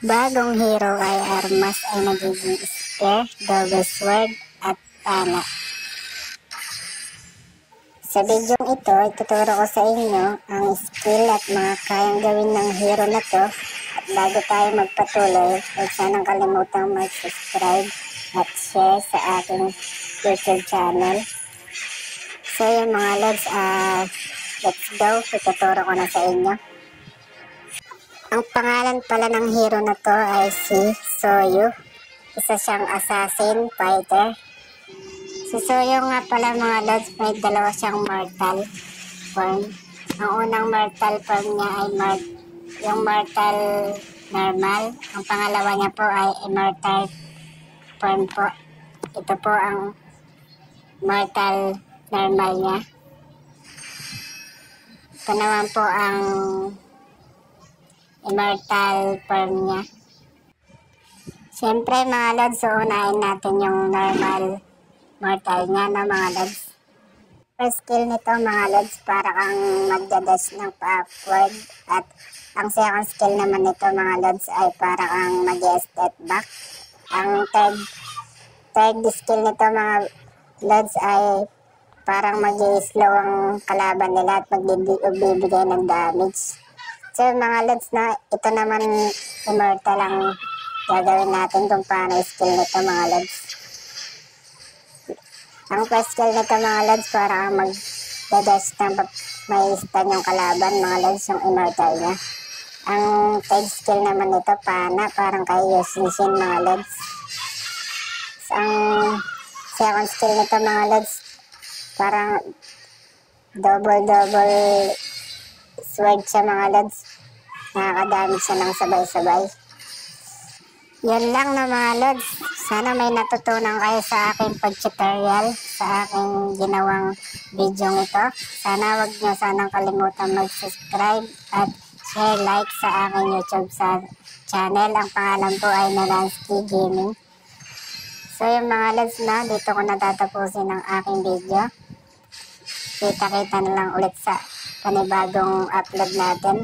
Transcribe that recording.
Bagong hero ay armas ay nagiging spear, double sword at pana. Sa bidyong ito, ituturo ko sa inyo ang skill at mga kayang gawin ng hero na to. At bago tayo magpatuloy, huwag sanang kalimutang mag-subscribe at share sa aking YouTube channel. So yung mga lods, let's go. Ituturo ko na sa inyo. Ang pangalan pala ng hero na to ay si Soyu. Isa siyang assassin fighter. Si Soyu nga pala mga lods, may dalawa siyang mortal form. Ang unang mortal form niya ay yung mortal normal. Ang pangalawa niya po ay immortal form po. Ito po ang mortal normal niya. Ito naman po ang immortal form niya. Siyempre mga lods, unahin natin yung normal mortal niya na mga lods. First skill nito mga lods, para kang magdadash ng backward. At ang second skill naman nito mga lods ay para kang mag-step back. Ang third skill nito mga lods ay parang mag-slow ang kalaban nila at magbibigay ng damage. So mga lods, na ito naman immortal ang gagawin natin kung paano skill nito mga lods. Ang first skill nito mga lods, para mag-dash ng may stun yung kalaban mga lods, yung immortal niya. Ang third skill naman nito, pana, parang kay Yoshin mga lods. Ang second skill nito mga lods, parang double sword siya mga lods. Nakakadamage siya ng sabay-sabay. Yan lang na mga lods. Sana may natutunan kayo sa aking pag-tutorial, sa aking ginawang video ito. Sana wag nyo sanang kalimutan mag-subscribe at share, like sa aking YouTube channel. Ang pangalan po ay Nalansky Gaming. So yung mga lods na, dito ko natatapusin ang aking video. Kita-kita na lang ulit sa panibagong upload natin.